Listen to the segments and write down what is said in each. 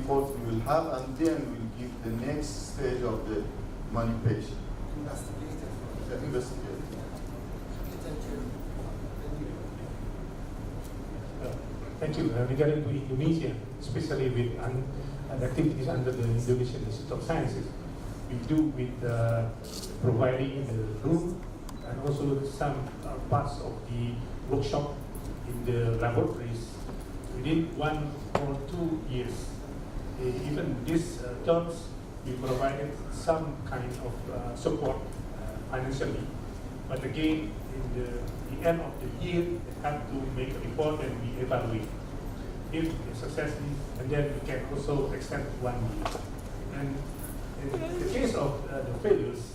report we will have, and then we'll give the next stage of the manipulation. Investigator. Investigator. Thank you. Thank you. Regarding to Indonesia, especially with activities under the Indonesian Institute of Sciences, we do with providing the room and also some parts of the workshop in the laboratories within 1 or 2 years. Even these terms, we provided some kind of support financially, but again, in the end of the year, they have to make a report and we evaluate. If it's successful, and then we can also extend 1 year. And in the case of the failures,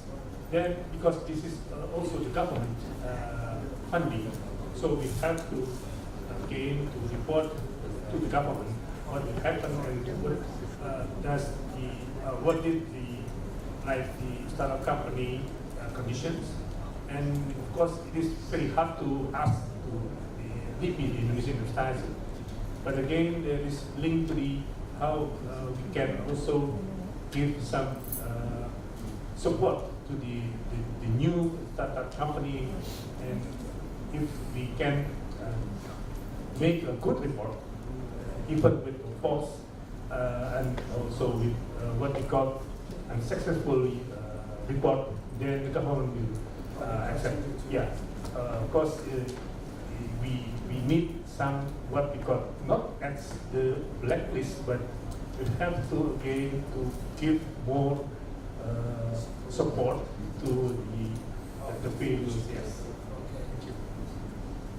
then because this is also the government funding, so we have to again to report to the government what will happen and what did the startup company conditions. And of course, it is very hard to ask to the DP, the Indonesian University. But again, there is link to the how we can also give some support to the new startup company, and if we can make a good report, even with the false and also with what we call unsuccessful report, then the government will accept. Yeah, of course, we need some what we call not as the blacklist, but we have to again to give more support to the failures. Yes. Thank you.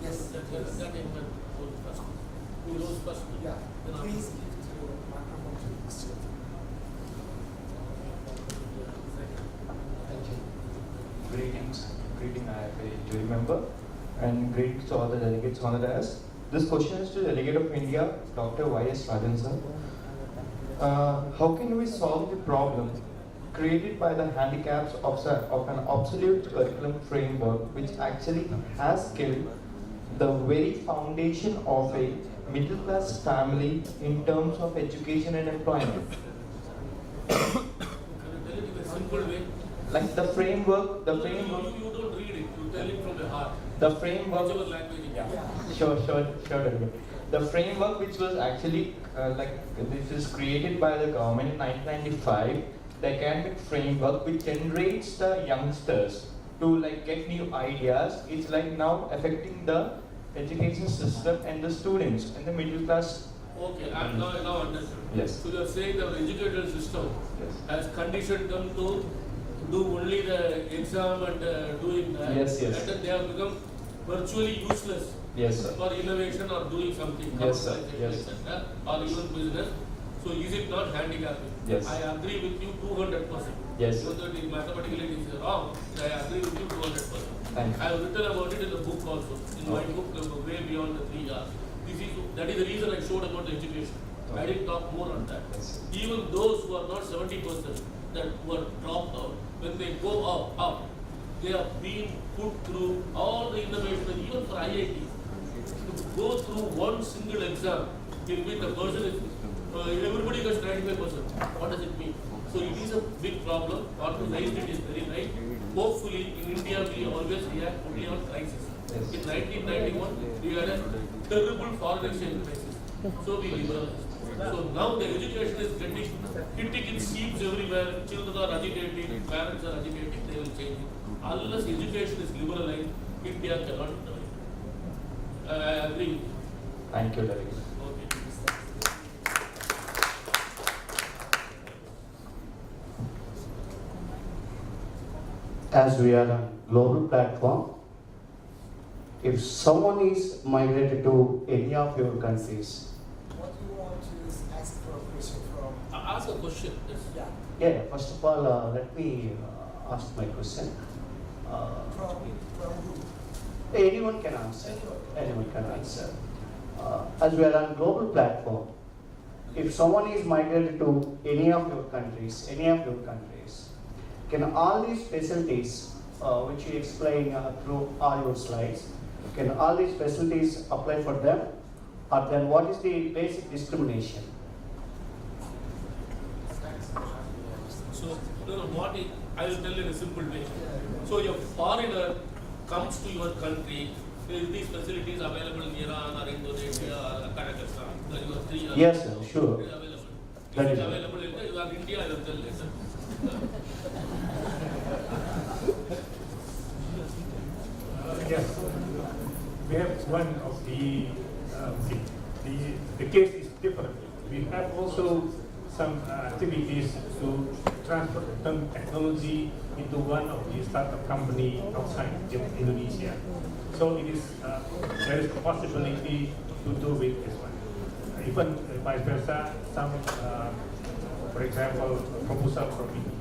Yes. Who knows first? Yeah. Please give to the microphone to Mr. Thank you. Greetings, IIIF jury member, and greetings to all the delegates honored as. This question is to the delegate of India, Dr. Y.S. Rajan sir. How can we solve the problem created by the handicaps of an obsolete curriculum framework which actually has killed the very foundation of a middle class family in terms of education and employment? Can you tell it in a simple way? Like the framework. You don't read it, you tell it from the heart. The framework. Whichever language it is. Yeah. Sure. Delegate. The framework which was actually this is created by the government in 1995, the academic framework which generates the youngsters to get new ideas, it's now affecting the education system and the students and the middle class. Okay, I now understood. Yes. So you are saying the educational system has conditioned them to do only the exam and doing that. Yes. And then they have become virtually useless. Yes, sir. For innovation or doing something. Yes, sir. Yes. Etc., or even business. So is it not handicapping? Yes. I agree with you 200%. Yes. Even though it is mathematically it is wrong, I agree with you 200%. Thank you. I have written about it in the book also. In my book, Way Beyond the 3 R's. That is the reason I showed about the education. I didn't talk more on that. Yes. Even those who are not 70% that were dropped out, when they go up, they are being put through all the innovation, even for IIT. To go through one single exam in which the person is, everybody gets 95%. What does it mean? So it is a big problem. What you raised it is very right. Hopefully in India we always react only on crisis. Yes. In 1991 we had a terrible foreign exchange crisis. So we liberalized. So now the education is hitting its seams everywhere. Children are agitating, parents are agitating, they will change it. Unless education is liberalized, India cannot survive. I agree. Thank you, Delegate. Okay. As we are a global platform, if someone is migrated to any of your countries, What you want to is ask for a question from. Ask a question. Yes. yeah, first of all, let me ask my question. From who? Anyone can answer. Anyone can answer. As we are on global platform, if someone is migrated to any of your countries, can all these facilities, which you explain through all your slides, can all these facilities apply for them? Or then what is the basic discrimination? No, no, what is, I will tell you in a simple way. So a foreigner comes to your country, is these facilities available in Iran or Indonesia or Kazakhstan? That you are three years. Yes, sir, sure. It is available. That If it is is available in you are India, I will tell later. Yes, we have one of the case is different. We have also some activities to transfer some technology into one of the startup company outside Indonesia. So it is there is a possibility to do with this one. Even vice versa, some for example proposal from India,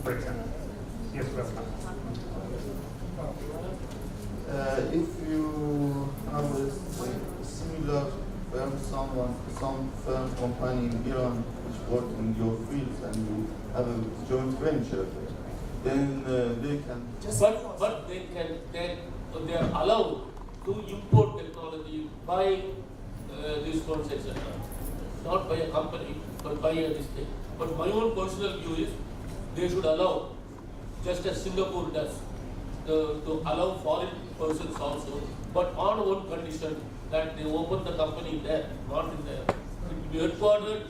for example. Yes, welcome. If you have a similar firm, some firm company in Iran which work in your fields and you have a joint venture, then they can. But they are allowed to import technology by these firms, etc. Not by a company, but by a this thing. But my own personal view is they should allow, just as Singapore does, to allow foreign persons also, but on one condition that they open the company there, not in there. It will be headquartered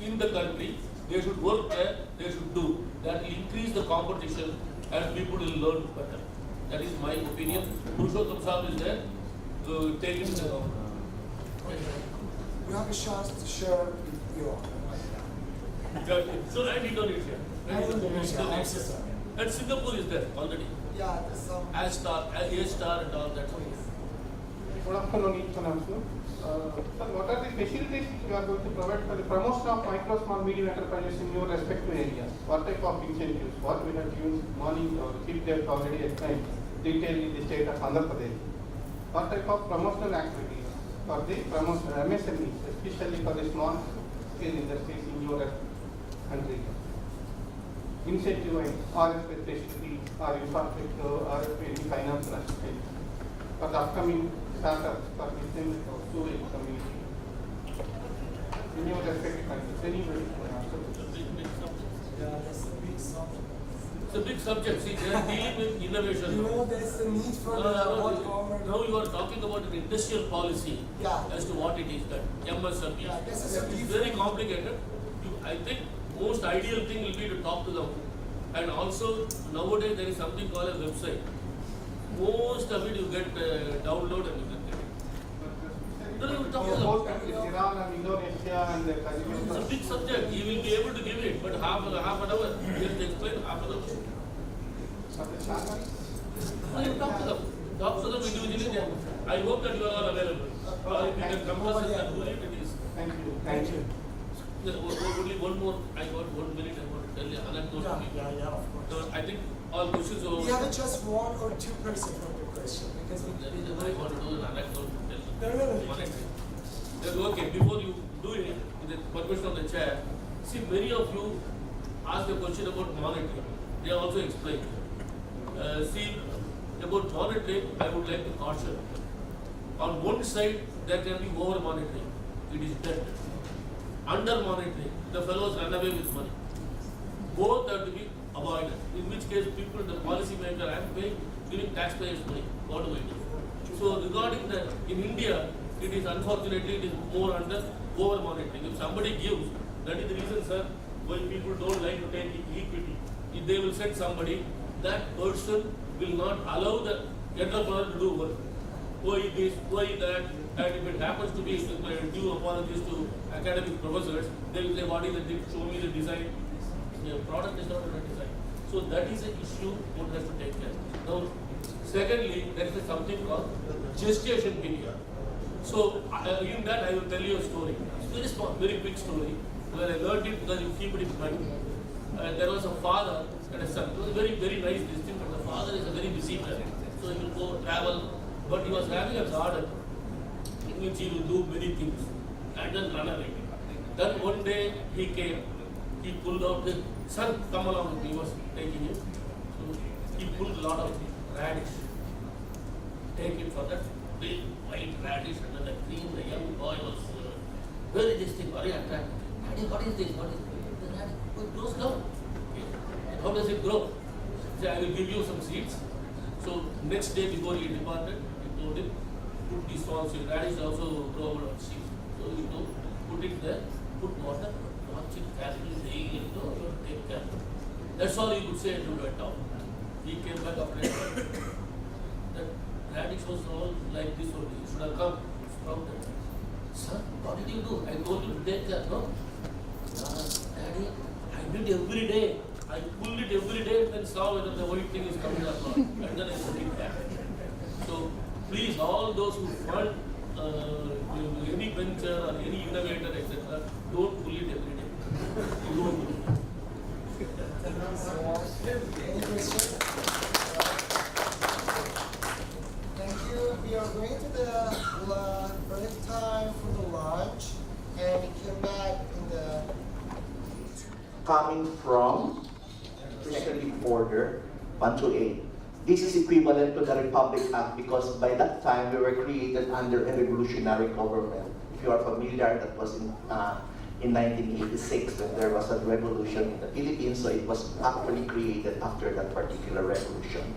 in the country. They should work there. They should do. That will increase the competition and people will learn better. That is my opinion. Purushottam Sahib is there. Take it to the government. You have a chance to share with your. So and Indonesia. I'm so sorry. And Singapore is there already. Yeah, there's some. A-star and all that. Good afternoon, each and everyone. Sir, what are the facilities you are going to provide for the promotion of micro, small, medium enterprises in your respective areas? What type of incentives? What we have given morning or chief they have already explained detailed in the state of Andhra Pradesh. What type of promotional activities for the promotion MSMEs, especially for the small scale industries in your country? Incentive or facility or infrastructure or any financial assistance for the upcoming startups for the same storage community in your respective countries. Anybody can answer this. Yeah, that's a big subject. It's a big subject. See, they are dealing with innovation. You know, there's a need for the what government. Now you are talking about an industrial policy Yeah. as to what it is that MSME. Yeah, this is a It's different- very complicated. I think most ideal thing will be to talk to them. And also nowadays there is something called a website. Most of it you get download and you can get it. No, you talk to Both them. countries, Iran and Indonesia and It's a Kazakhstan. big subject. You will be able to give it, but half an hour. You have to explain half an hour. For the startups. No, you talk to them. Talk to them individually. Then. I hope that you are all available. Or if you can compress it and do it, it is. Thank you. Thank you. Only one more. I got 1 minute. I want to tell you anecdote. Yeah, of course. So I think all questions are. We have just 1 or 2 person from the question because we. That is why I want to do an anecdote. No, no, no. One example. Then, okay, before you do it, with the permission of the chair, see, many of you asked a question about monitoring. They also explained. See, about monitoring, I would like to caution. On one side, there can be over monitoring. It is dead. Under monitoring, the fellows run away with money. Both are to be avoided. In which case, people, the policy maker, I am paying, giving taxpayers money. What do I do? So regarding the, in India, it is unfortunately it is more under over monitoring. If somebody gives, that is the reason, sir, why people don't like to take equity. If they will send somebody, that person will not allow the entrepreneur to do work. Why this, why that, and if it happens to be due apologies to academic professors, they will say, what is the, show me the design. The product is not a design. So that is an issue one has to take care. Now, secondly, there is something called gestation period. So in that I will tell you a story. It's very small, very quick story. Where I learned it because you keep it in mind. There was a father and a son. It was a very, very nice thing, but the father is a very busy man. So he will go travel. But he was having a garden in which he will do many things and then run away. Then one day he came, he pulled out his son, come along with me, he was taking him. So he pulled a lot of radish. Take it for that big white radish under the tree. The young boy was very distinct, very attractive. Daddy, what is this? What is this? The radish was closed down. How does it grow? Say, I will give you some seeds. So next day before he departed, he told him, put these falls in. Radish also grow over on seed. So he told, put it there, put water, watch it carefully, daily, take care. That's all he could say and went out. He came back after a while. That radish was all like this only. It should have come sprouted. Sir, what did you do? I told you to take care, no? Daddy, I did every day. I pulled it every day and then saw whether the white thing is coming or not. And then I put it back. So please, all those who fund any venture or any innovator, etc., don't pull it every day. You don't do it. Any questions? Thank you. We are going to the break time for the lunch, and we come back in the coming from Executive Order 128. This is equivalent to the Republic Act because by that time we were created under a revolutionary government. If you are familiar, that was in 1986 when there was a revolution in the Philippines, so it was actually created after that particular revolution.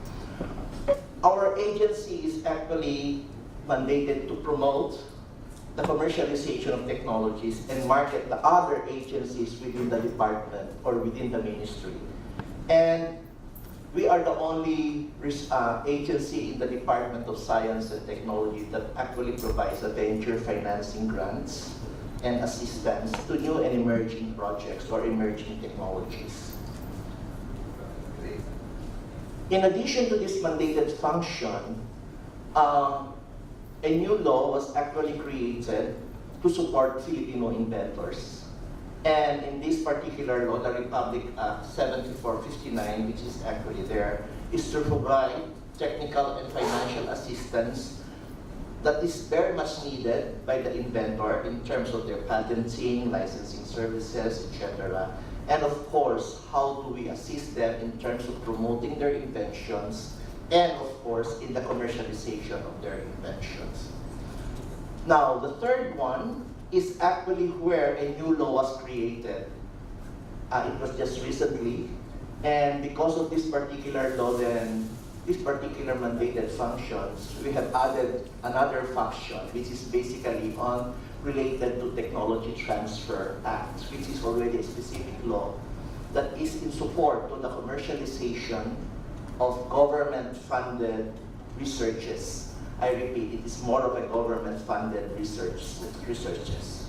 Our agency is actually mandated to promote the commercialization of technologies and market the other agencies within the department or within the ministry. And we are the only agency in the Department of Science and Technology that actually provides a venture financing grants and assistance to new and emerging projects or emerging technologies. In addition to this mandated function, a new law was actually created to support Filipino inventors. And in this particular law, the Republic Act 7459, which is actually there, is to provide technical and financial assistance that is very much needed by the inventor in terms of their patenting, licensing services, etc. And of course, how do we assist them in terms of promoting their inventions and of course, in the commercialization of their inventions. Now, the third one is actually where a new law was created. It was just recently, and because of this particular law, then this particular mandated functions, we have added another function, which is basically on related to Technology Transfer Act, which is already a specific law that is in support to the commercialization of government-funded researches. I repeat, it is more of a government-funded researches.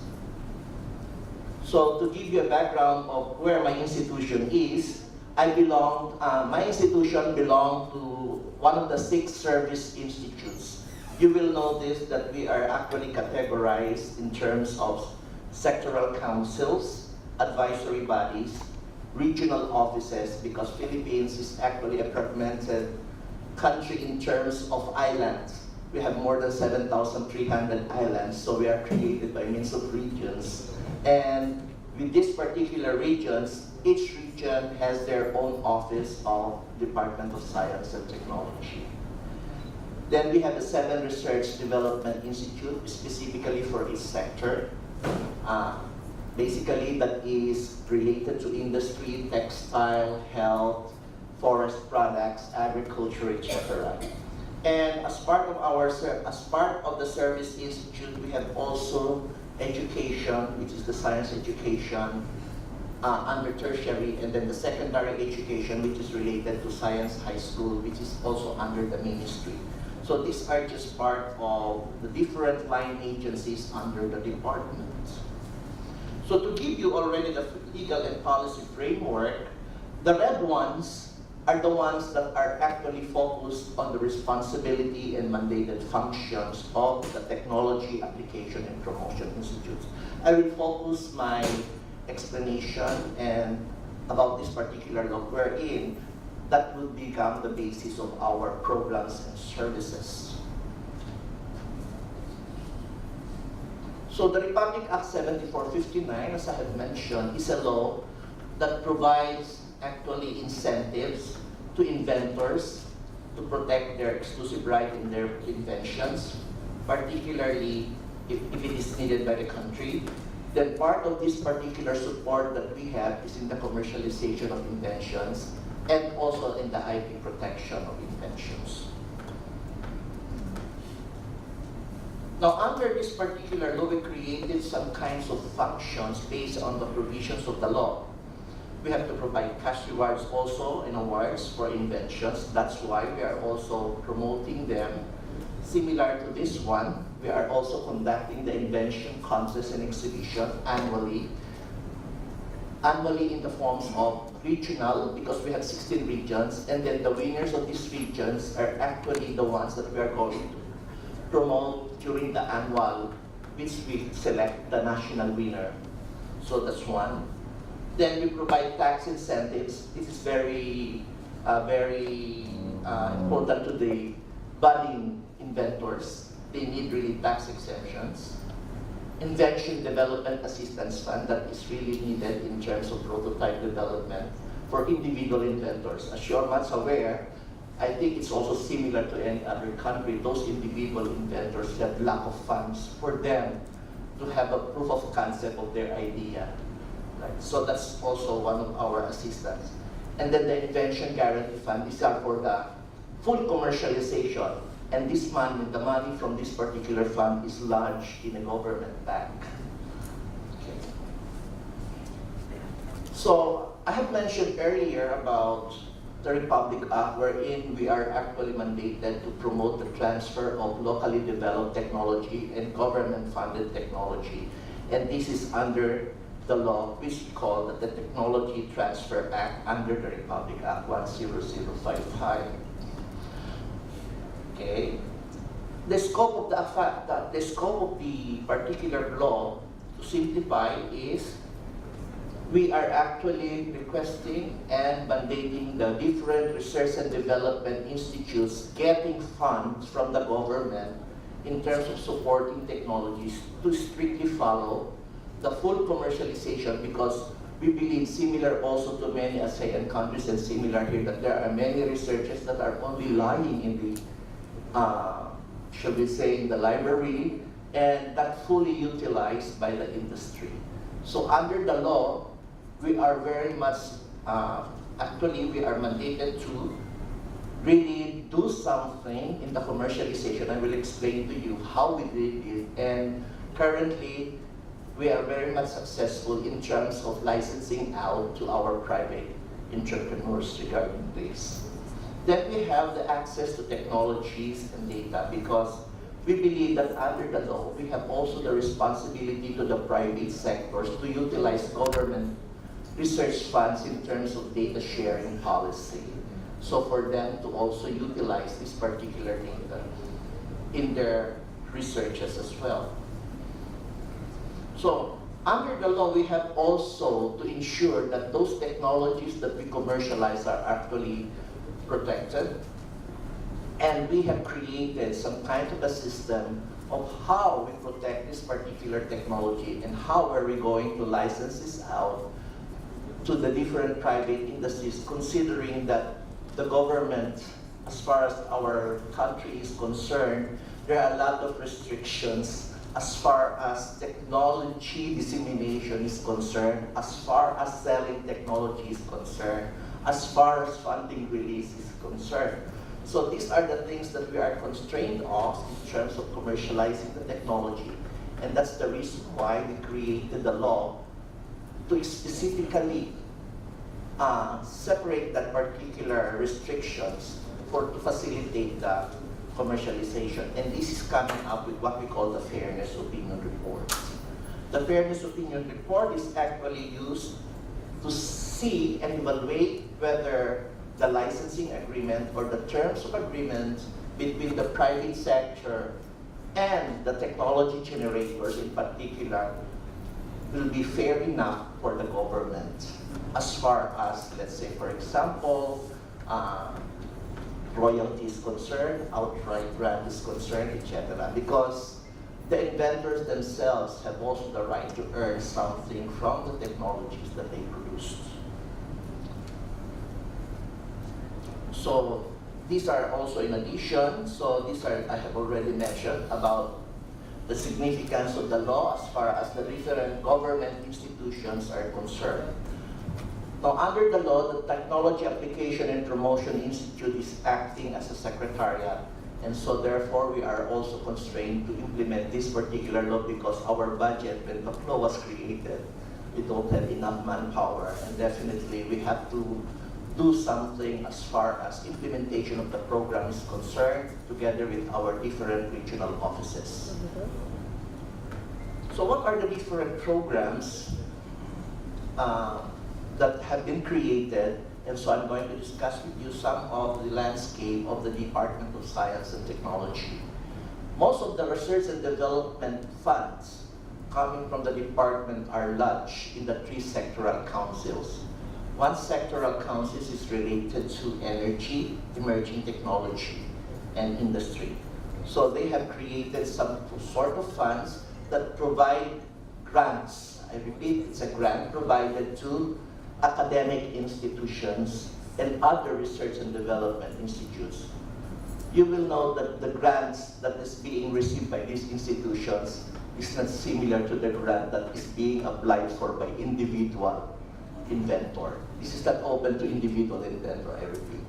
So to give you a background of where my institution is, my institution belongs to one of the 6 service institutes. You will notice that we are actually categorized in terms of sectoral councils, advisory bodies, regional offices, because Philippines is actually a fragmented country in terms of islands. We have more than 7,300 islands, so we are created by means of regions. And with these particular regions, each region has their own office of Department of Science and Technology. Then we have the 7 Research Development Institute, specifically for each sector. Basically, that is related to industry, textile, health, forest products, agriculture, etc. And as part of the Service Institute, we have also education, which is the science education under tertiary, and then the secondary education, which is related to science high school, which is also under the ministry. So these are just part of the different line agencies under the department. So to give you already the legal and policy framework, the red ones are the ones that are actually focused on the responsibility and mandated functions of the Technology Application and Promotion Institutes. I will focus my explanation and about this particular law wherein that will become the basis of our programs and services. So the Republic Act 7459, as I have mentioned, is a law that provides actually incentives to inventors to protect their exclusive right in their inventions, particularly if it is needed by the country. Then part of this particular support that we have is in the commercialization of inventions. and also in the IP protection of inventions. Now, under this particular law, we created some kinds of functions based on the provisions of the law. We have to provide cash rewards also and awards for inventions. That's why we are also promoting them. Similar to this one, we are also conducting the invention contest and exhibition annually. Annually in the forms of regional, because we have 16 regions, and then the winners of these regions are actually the ones that we are going to promote during the annual, which we select the national winner. So that's one. Then we provide tax incentives. This is very important to the budding inventors. They need really tax exemptions. Invention Development Assistance Fund that is really needed in terms of prototype development for individual inventors. As you're much aware, I think it's also similar to any other country. Those individual inventors have lack of funds for them to have a proof of concept of their idea. Right? So that's also one of our assistance. And then the Invention Guarantee Fund, these are for the full commercialization. And this money, the money from this particular fund is lodged in a government bank. Okay. So I have mentioned earlier about the Republic Act, wherein we are actually mandated to promote the transfer of locally developed technology and government-funded technology. And this is under the law, which we call the Technology Transfer Act under the Republic Act 10055. Okay. The scope of the particular law, to simplify, is we are actually requesting and mandating the different research and development institutes getting funds from the government in terms of supporting technologies to strictly follow the full commercialization, because we believe, similar also to many ASEAN countries and similar here, that there are many researchers that are only lying in the shall we say, in the library, and not fully utilized by the industry. So under the law, we are very much, actually we are mandated to really do something in the commercialization. I will explain to you how we did it, and currently we are very much successful in terms of licensing out to our private entrepreneurs regarding this. Then we have the access to technologies and data, because we believe that under the law, we have also the responsibility to the private sectors to utilize government research funds in terms of data sharing policy. So for them to also utilize this particular data in their researches as well. So under the law, we have also to ensure that those technologies that we commercialize are actually protected, and we have created some kind of a system of how we protect this particular technology and how are we going to license this out to the different private industries, considering that the government, as far as our country is concerned, there are a lot of restrictions as far as technology dissemination is concerned, as far as selling technology is concerned, as far as funding release is concerned. So these are the things that we are constrained of in terms of commercializing the technology. And that's the reason why we created the law to specifically separate that particular restrictions to facilitate the commercialization. And this is coming up with what we call the Fairness Opinion Report. The Fairness Opinion Report is actually used to see and evaluate whether the licensing agreement or the terms of agreement between the private sector and the technology generators in particular will be fair enough for the government, as far as, let's say, for example, royalty is concerned, outright grant is concerned, etc. Because the inventors themselves have also the right to earn something from the technologies that they produced. So these are also in addition. So these are, I have already mentioned about the significance of the law as far as the different government institutions are concerned. Now, under the law, the Technology Application and Promotion Institute is acting as a secretariat, and so therefore we are also constrained to implement this particular law because our budget, when the law was created, we don't have enough manpower, and definitely we have to do something as far as implementation of the program is concerned, together with our different regional offices. So what are the different programs that have been created? And so I'm going to discuss with you some of the landscape of the Department of Science and Technology. Most of the research and development funds coming from the department are lodged in the 3 sectoral councils. One sectoral council is related to energy, emerging technology, and industry. So they have created some sort of funds that provide grants. I repeat, it's a grant provided to academic institutions and other research and development institutes. You will know that the grants that is being received by these institutions is not similar to the grant that is being applied for by individual inventor. This is not open to individual inventor, I repeat.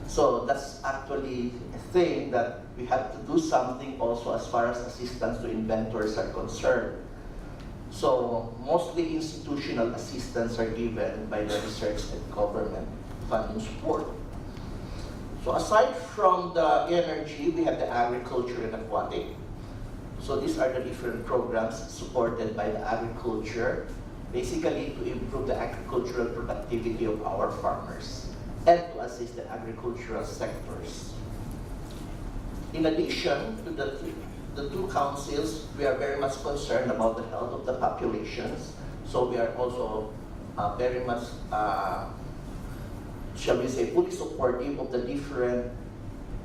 So that's actually a thing that we have to do something also as far as assistance to inventors are concerned. So mostly institutional assistance are given by the research and government funding support. So aside from the energy, we have the agriculture and aquatic. So these are the different programs supported by the agriculture, basically to improve the agricultural productivity of our farmers and to assist the agricultural sectors. In addition to the 2 councils, we are very much concerned about the health of the populations. So we are also very much, shall we say, fully supportive of the different,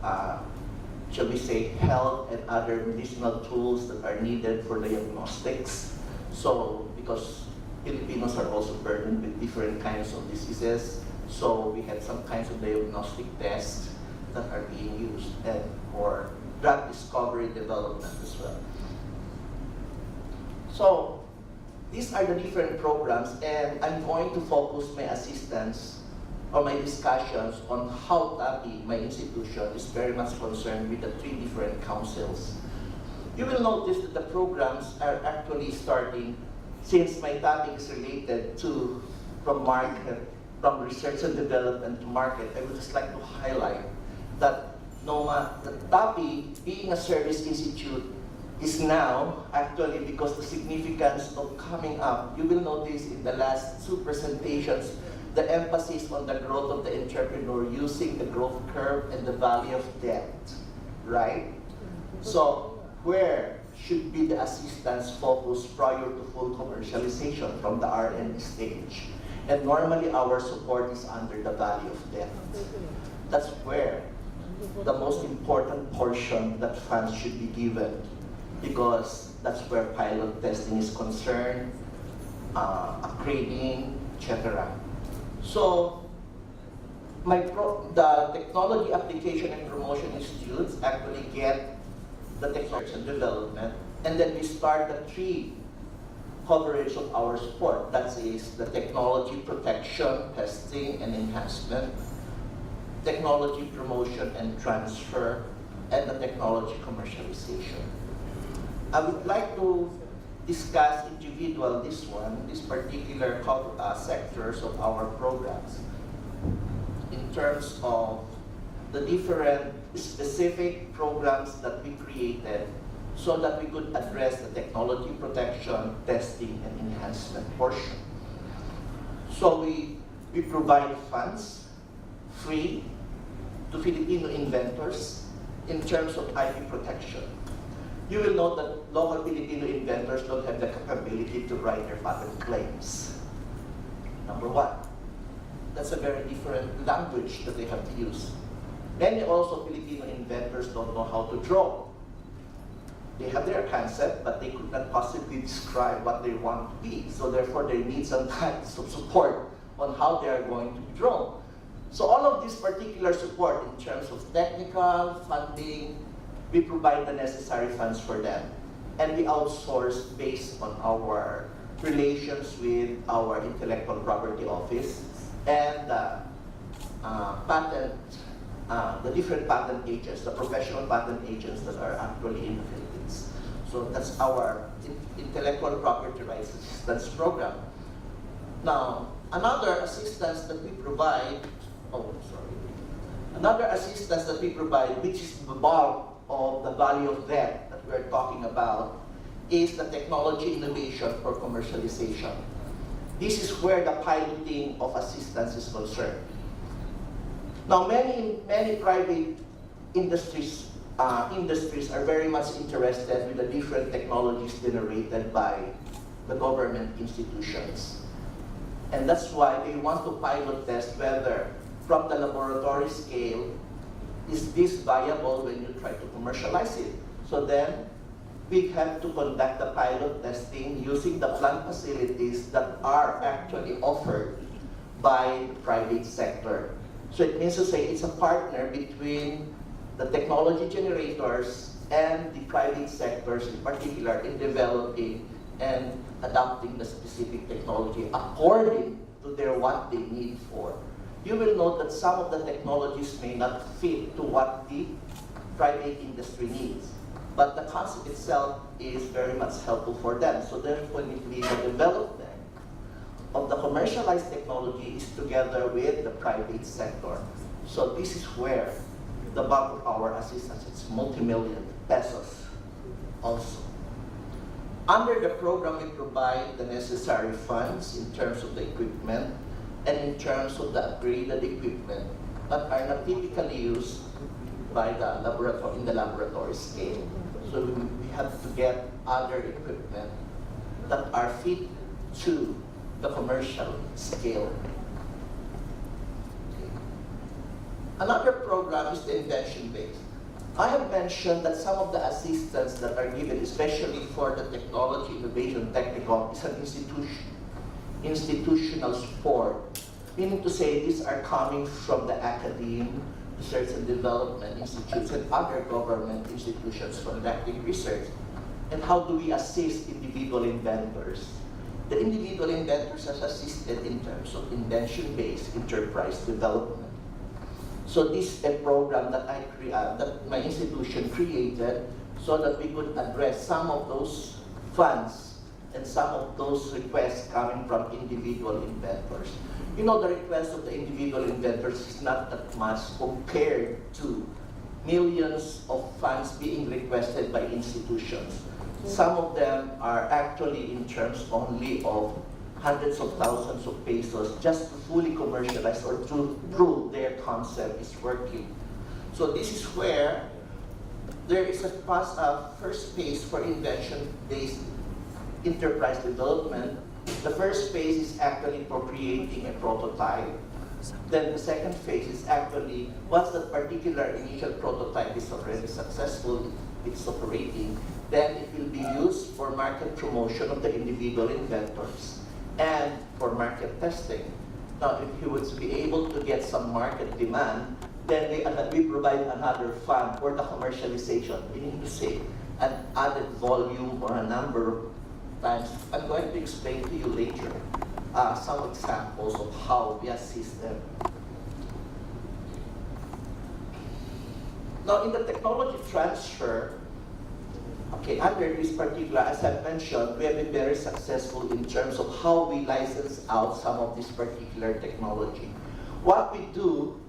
shall we say, health and other medicinal tools that are needed for diagnostics. So because Filipinos are also burdened with different kinds of diseases, so we have some kinds of diagnostic tests that are being used and for drug discovery development as well. So these are the different programs, and I'm going to focus my assistance or my discussions on how TAPI, my institution, is very much concerned with the 3 different councils. You will notice that the programs are actually starting, since my topic is related to from research and development to market. I would just like to highlight that the TAPI, being a service institute, is now actually, because the significance of coming up, you will notice in the last 2 presentations, the emphasis on the growth of the entrepreneur using the growth curve and the valley of debt, right? So where should be the assistance focus prior to full commercialization from the R&D stage? And normally our support is under the valley of debt. That's where the most important portion that funds should be given, because that's where pilot testing is concerned, upgrading, etc. So the Technology Application and Promotion Institutes actually get the technology and development, and then we start the 3 coverage of our support. That is the technology protection, testing, and enhancement, technology promotion and transfer, and the technology commercialization. I would like to discuss individual these particular sectors of our programs in terms of the different specific programs that we created so that we could address the technology protection, testing, and enhancement portion. So we provide funds free to Filipino inventors in terms of IP protection. You will note that local Filipino inventors don't have the capability to write their patent claims. Number 1. That's a very different language that they have to use. Many also Filipino inventors don't know how to draw. They have their concept, but they could not possibly describe what they want to be. So therefore, they need some kinds of support on how they are going to draw. So all of this particular support in terms of technical, funding, we provide the necessary funds for them. And we outsource based on our relations with our intellectual property office and the different patent agents, the professional patent agents that are actually in the Philippines. So that's our intellectual property rights assistance program. Now, another assistance that we provide, which is the bulk of the value of debt that we're talking about, is the technology innovation for commercialization. This is where the piloting of assistance is concerned. Now, many private industries are very much interested with the different technologies generated by the government institutions. And that's why they want to pilot test whether, from the laboratory scale, is this viable when you try to commercialize it. So then, we have to conduct the pilot testing using the plant facilities that are actually offered by the private sector. So it means to say it's a partner between the technology generators and the private sectors in particular in developing and adopting the specific technology according to what they need for. You will note that some of the technologies may not fit to what the private industry needs, but the concept itself is very much helpful for them. So therefore, the development of the commercialized technology is together with the private sector. So this is where the bulk of our assistance is multi-million pesos also. Under the program, we provide the necessary funds in terms of the equipment and in terms of the upgraded equipment that are not typically used by the laboratory in the laboratory scale. So we have to get other equipment that are fit to the commercial scale. Okay. Another program is the invention-based. I have mentioned that some of the assistance that are given, especially for the technology, innovation, technical, is an institutional support. Meaning to say, these are coming from the academe, research and development institutes, and other government institutions conducting research. And how do we assist individual inventors? The individual inventors are assisted in terms of invention-based enterprise development. So this is a program that that my institution created so that we could address some of those funds and some of those requests coming from individual inventors. You know, the request of the individual inventors is not that much compared to millions of funds being requested by institutions. Some of them are actually in terms only of hundreds of thousands of pesos just to fully commercialize or to prove their concept is working. So this is where there is a first phase for invention-based enterprise development. The first phase is actually for creating a prototype. Then the second phase is actually, once that particular initial prototype is already successful, it's operating, then it will be used for market promotion of the individual inventors and for market testing. Now, if he was to be able to get some market demand, then we provide another fund for the commercialization, meaning to say an added volume or a number of times. I'm going to explain to you later some examples of how we assist them. Now, in the technology transfer, okay, under this particular, as I mentioned, we have been very successful in terms of how we license out some of this particular technology. What we do,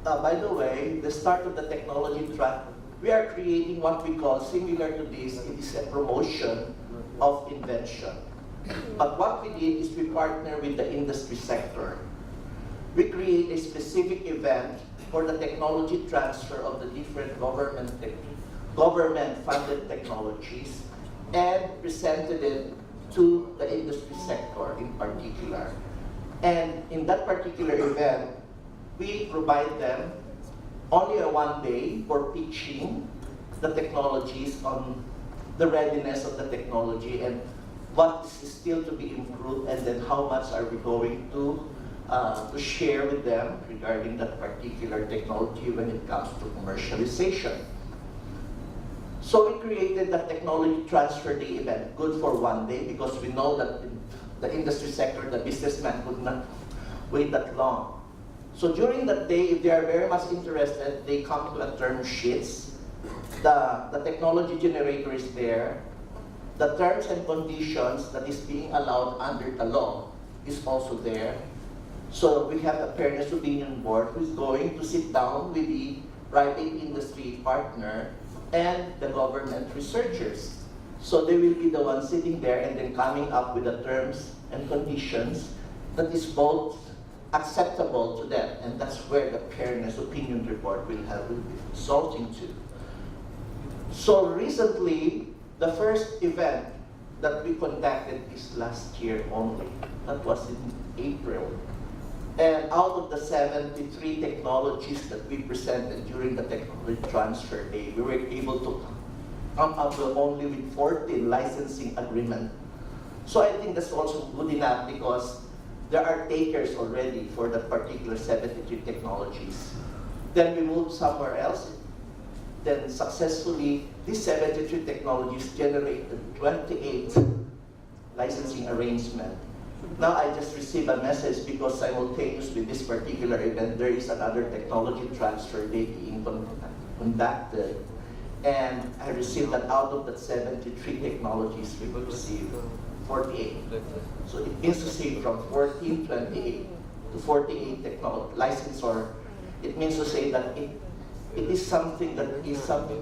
by the way, the start of the technology transfer, we are creating what we call, similar to this, it is a promotion of invention. But what we did is we partner with the industry sector. We create a specific event for the technology transfer of the different government-funded technologies and presented it to the industry sector in particular. And in that particular event, we provide them only a 1 day for pitching the technologies on the readiness of the technology and what is still to be improved, and then how much are we going to share with them regarding that particular technology when it comes to commercialization. So we created the technology transfer day event, good for 1 day, because we know that the industry sector, the businessman wait that long. So during that day, if they are very much interested, they come to a term sheets. The technology generator is there. The terms and conditions that is being allowed under the law is also there. So we have a fairness opinion board who is going to sit down with the private industry partner and the government researchers. So they will be the ones sitting there and then coming up with the terms and conditions that is both acceptable to them, and that's where the fairness opinion report will be resulting to. So recently, the first event that we conducted is last year only. That was in April. And out of the 73 technologies that we presented during the technology transfer day, we were able to come up with only with 14 licensing agreements. So I think that's also good enough because there are takers already for that particular 73 technologies. Then we moved somewhere else. Then successfully, these 73 technologies generated 28 licensing arrangements. Now I just received a message because simultaneous with this particular event, there is another technology transfer day being conducted. And I received that out of that 73 technologies, we will receive 48. So it means to say from 1428 to 48 technology licensor, it means to say that it is something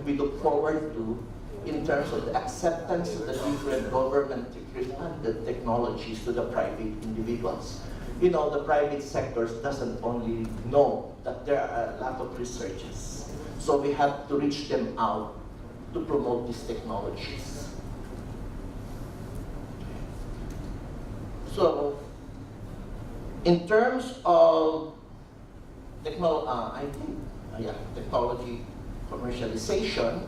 we look forward to in terms of the acceptance of the different government-funded technologies to the private individuals. You know, the private sectors doesn't only know that there are a lot of researches. So we have to reach them out to promote these technologies. So, in terms of technology commercialization,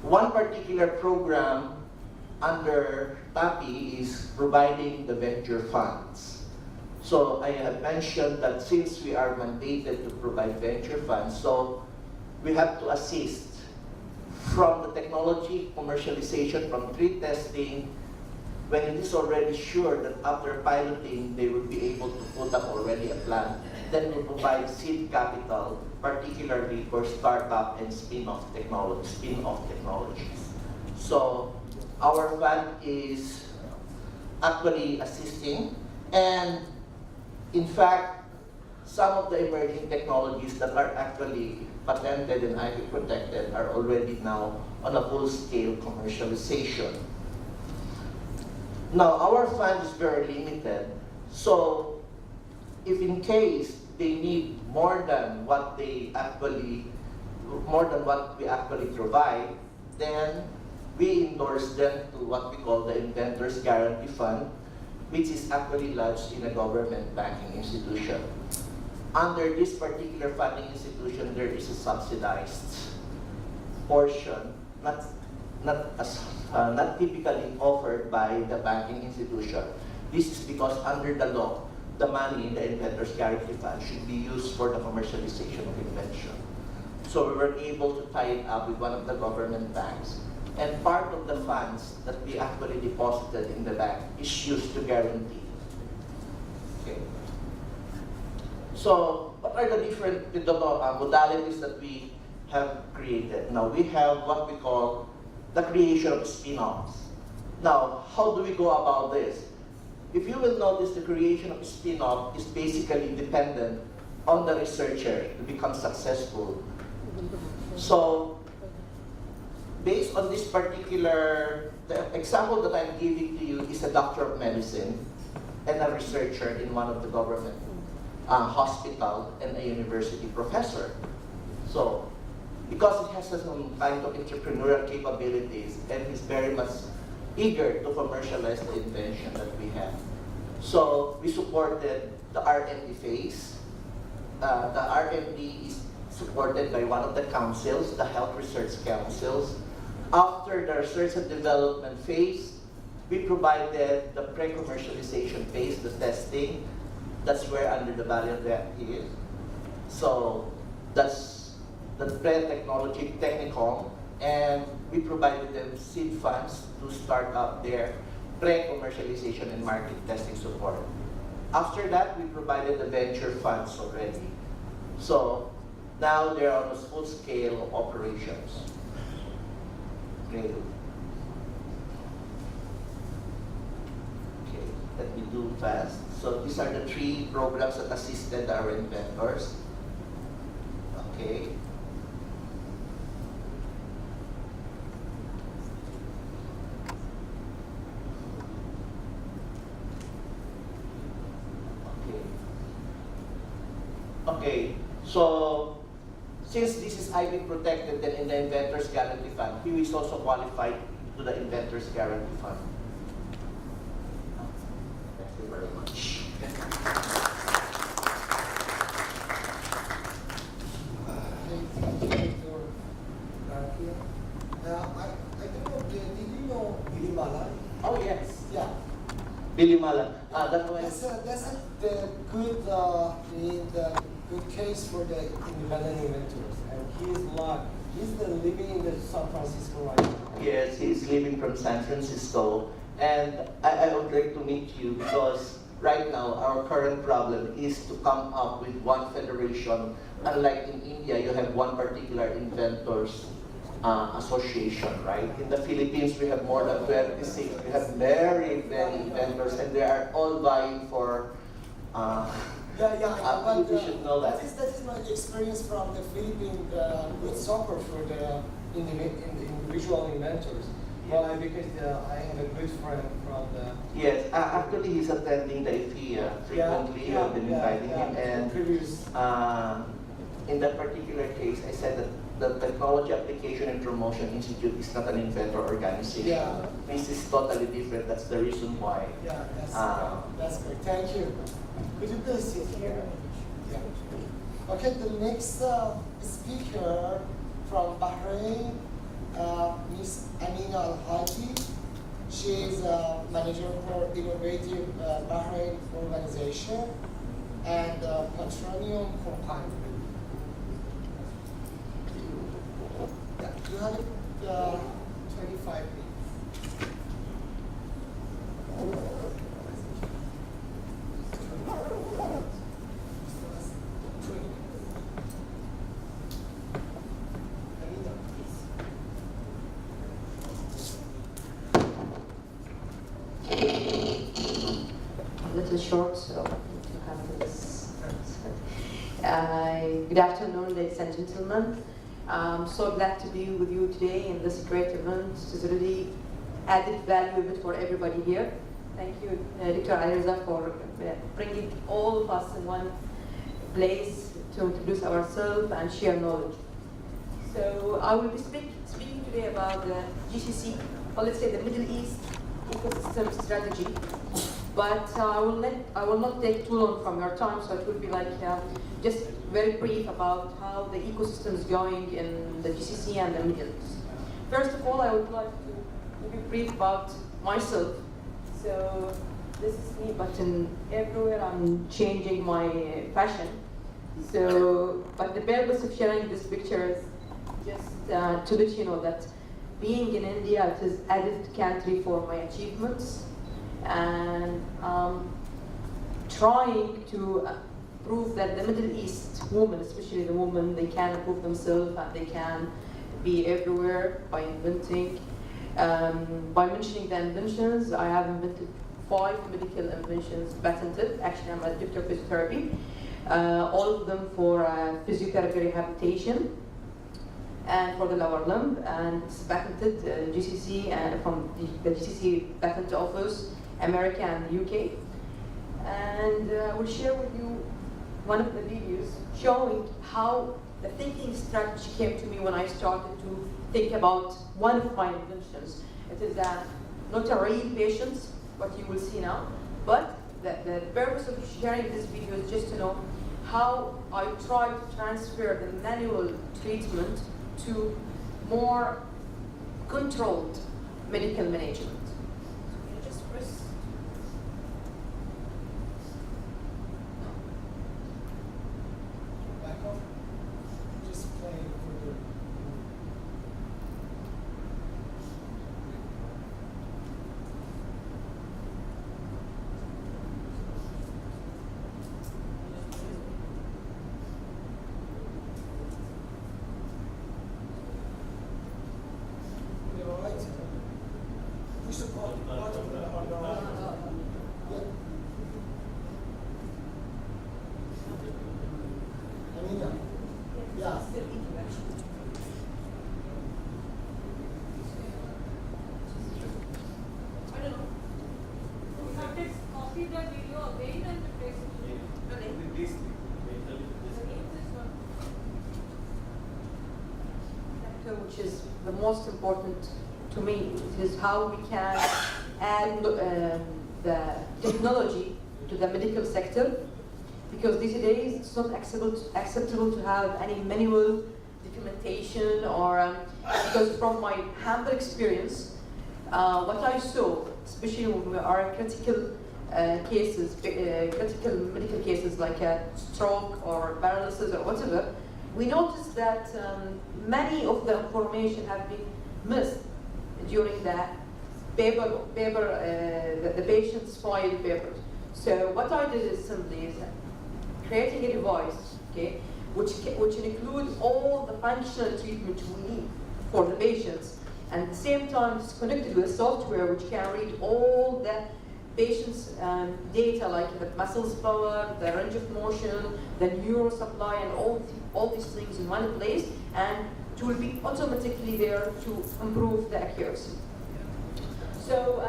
one particular program under TAPI is providing the venture funds. So I have mentioned that since we are mandated to provide venture funds, so we have to assist from the technology commercialization, from pre-testing, when it is already sure that after piloting, they will be able to put up already a plan. Then we provide seed capital, particularly for startup and spin-off technologies. So our fund is actually assisting, and in fact, some of the emerging technologies that are actually patented and IP protected are already now on a full-scale commercialization. Now, our fund is very limited, so if in case they need more than what we actually provide, then we endorse them to what we call the Inventors Guarantee Fund, which is actually lodged in a government banking institution. Under this particular funding institution, there is a subsidized portion, not typically offered by the banking institution. This is because under the law, the money in the Inventors Guarantee Fund should be used for the commercialization of invention. So we were able to tie it up with one of the government banks. And part of the funds that we actually deposited in the bank is used to guarantee. Okay. So what are the different modalities that we have created? Now we have what we call the creation of spin-offs. Now, how do we go about this? If you will notice, the creation of a spin-off is basically dependent on the researcher to become successful. So, based on this particular, the example that I'm giving to you is a doctor of medicine and a researcher in one of the government hospital and a university professor. So, because he has some kind of entrepreneurial capabilities and he's very much eager to commercialize the invention that we have. So we supported the R&D phase. The R&D is supported by one of the councils, the health research councils. After the research and development phase, we provided the pre-commercialization phase, the testing. That's where under the value of that is. So that's the pre-technology technicum, and we provided them seed funds to start up their pre-commercialization and market testing support. After that, we provided the venture funds already. So now they're on a full scale of operations. Okay. Okay, let me do fast. So these are the 3 programs that assisted our inventors. Okay. Okay, so since this is IP protected, then in the Inventors Guarantee Fund, he is also qualified to the Inventors Guarantee Fund. Thank you very much. Thank you, Dr. I don't know, did you know Billy Mala? Oh yes, Yeah. Billy Mala. That one. That's the good, the good case for the independent inventors. And he's living in the San Francisco right now. Yes, he's living from San Francisco. And I would like to meet you because right now our current problem is to come up with one federation. Unlike in India, you have one particular inventors association, right? In the Philippines, we have more than 26. We have very inventors, and they are all vying for. You should know that. That is my experience from the Philippines with soccer for the individual inventors. Why? Because I have a good friend from the. Yes, actually he's attending the IIIF frequently. I've been inviting him, and in that particular case, I said that the Technology Application and Promotion Institute is not an inventor organization. Yeah. This is totally different. That's the reason why. Yeah, that's great. Thank you. Could you please sit here? Yeah. Okay, the next speaker from Bahrain, Ms. Amina Al-Haji. She is manager for Innovative Bahrain Organization and Petroleum Company. Yeah, you have 25 minutes. A little short, so I need to have this. Good afternoon, ladies and gentlemen. I'm so glad to be with you today in this great event. It's really added value of it for everybody here. Thank you, Dr. Alireza, for bringing all of us in one place to introduce ourselves and share knowledge. So I will be speaking today about the GCC, or let's say the Middle East ecosystem strategy. But I will not take too long from your time, so it will be like just very brief about how the ecosystem is going in the GCC and the Middle East. First of all, I would like to be brief about myself. So this is me, but everywhere I'm changing my fashion. So, but the purpose of sharing this picture is just to let you know that being in India, it is added country for my achievements, and trying to prove that the Middle East women, especially the women, they can improve themselves and they can be everywhere by inventing. By mentioning the inventions, I have invented 5 medical inventions patented. Actually, I'm a doctor of physiotherapy. All of them for physiotherapy rehabilitation and for the lower limb, and it's patented GCC and from the GCC Patent Office, America and the UK. And I will share with you one of the videos showing how the thinking strategy came to me when I started to think about one of my inventions. It is not a real patient, what you will see now, but the purpose of sharing this video is just to know how I try to transfer the manual treatment to more controlled medical management. So just press. Back up. Just play for the. which is the most important to me, is how we can add the technology to the medical sector, because these days it's not acceptable to have any manual documentation or because from my humble experience, what I saw, especially when we are in critical cases, critical medical cases like a stroke or paralysis or whatever, we noticed that many of the information have been missed during the the patient's file papers. So what I did is simply creating a device, okay, which includes all the functional treatment we need for the patients, and at the same time it's connected with software which can read all the patient's data, like the muscles power, the range of motion, the neuro supply, and all these things in one place, and it will be automatically there to improve the accuracy. So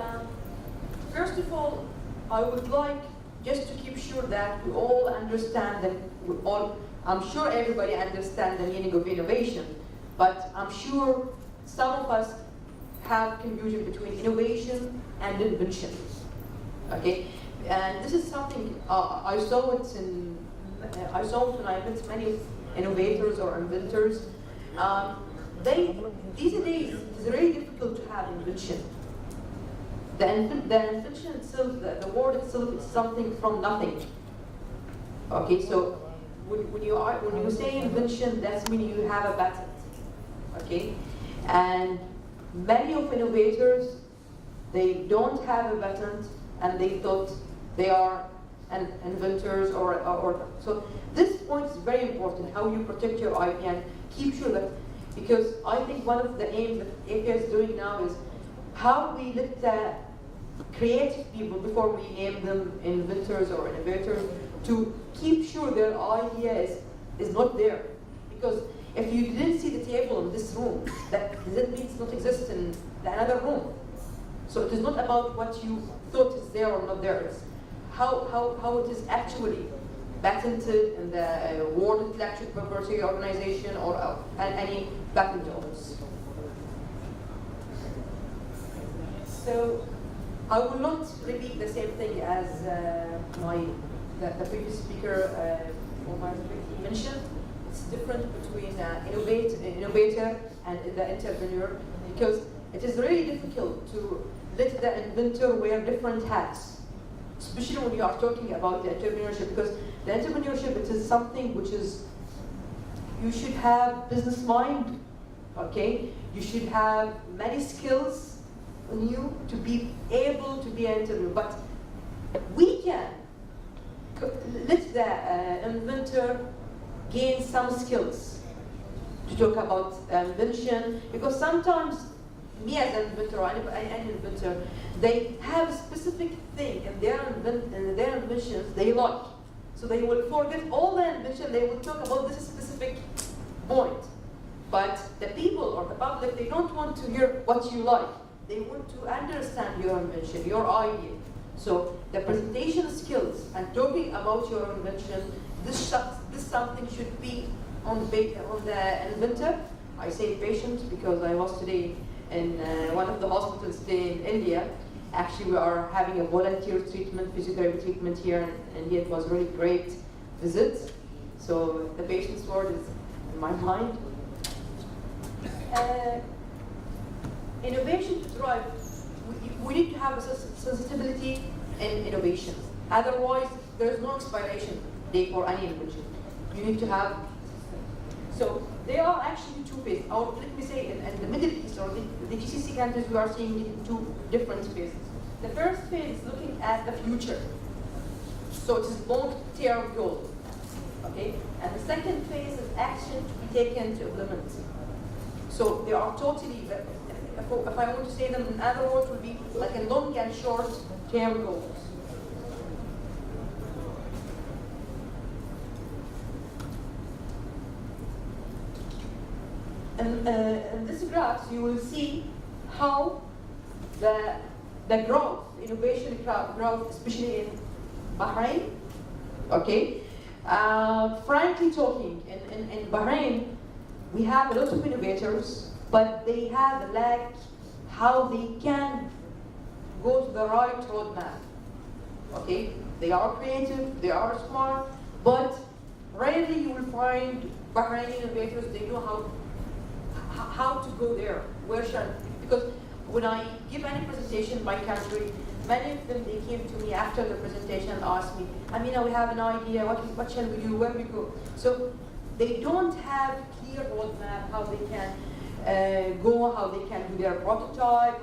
first of all, I would like just to keep sure that we all understand that I'm sure everybody understands the meaning of innovation, but I'm sure some of us have confusion between innovation and invention. Okay, and this is something I saw it when I met many innovators or inventors. These days it's very difficult to have invention. The invention itself, the word itself, is something from nothing. Okay, so when you say invention, that's meaning you have a patent. Okay, and many of innovators, they don't have a patent, and they thought they are inventors or so. This point is very important, how you protect your IP and keep sure that, because I think one of the aims that IIIF is doing now is how we let the creative people, before we name them inventors or innovators, to keep sure their idea is not there. Because if you didn't see the table in this room, that means it not exist in another room. So it is not about what you thought is there or not there. It's how it is actually patented in the World Intellectual Property Organization or any patent office. So I will not repeat the same thing as the previous speaker mentioned. It's different between innovator and the entrepreneur, because it is really difficult to let the inventor wear different hats, especially when you are talking about the entrepreneurship, because the entrepreneurship, it is something which is, you should have business mind, okay? You should have many skills on you to be able to be an entrepreneur, but we can let the inventor gain some skills to talk about invention, because sometimes me as an inventor or any inventor, they have a specific thing in their inventions they like. So they will forget all the invention, they will talk about this specific point. But the people or the public, they don't want to hear what you like. They want to understand your invention, your idea. So the presentation skills and talking about your invention, this something should be on the inventor. I say patient because I was today in one of the hospitals today in India. Actually, we are having a volunteer treatment, physiotherapy treatment here in India. It was a really great visit. So the patient's word is in my mind. Innovation to thrive, we need to have a sensitivity in innovation. Otherwise, there is no expiration date for any innovation. You need to have. So there are actually two phases. Or let me say, in the Middle East or the GCC countries, we are seeing it in two different phases. The first phase is looking at the future. So it is long-term goal. Okay? And the second phase is action to be taken to implement. So they are totally, if I want to say them in other words, would be like a long and short-term goals. And in this graph, you will see how the growth, innovation growth, especially in Bahrain, okay? Frankly talking, in Bahrain, we have a lot of innovators, but they have lack how they can go to the right roadmap. Okay, they are creative, they are smart, but rarely you will find Bahraini innovators. They know how to go there. Where shall, because when I give any presentation in my country, many of them, they came to me after the presentation and asked me, Amina, we have an idea, what shall we do, where we go? So they don't have clear roadmap, how they can go, how they can do their prototype,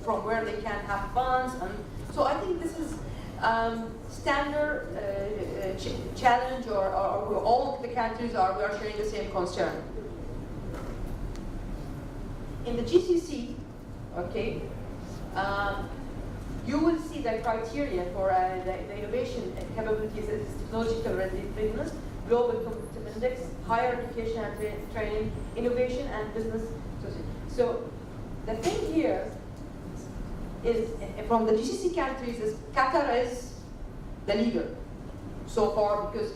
from where they can have funds. And so I think this is standard challenge, or all the countries we are sharing the same concern. In the GCC, okay, you will see the criteria for the innovation capabilities is technological readiness, global competitive index, higher education and training, innovation and business. So the thing here is, from the GCC countries, is Qatar is the leader so far, because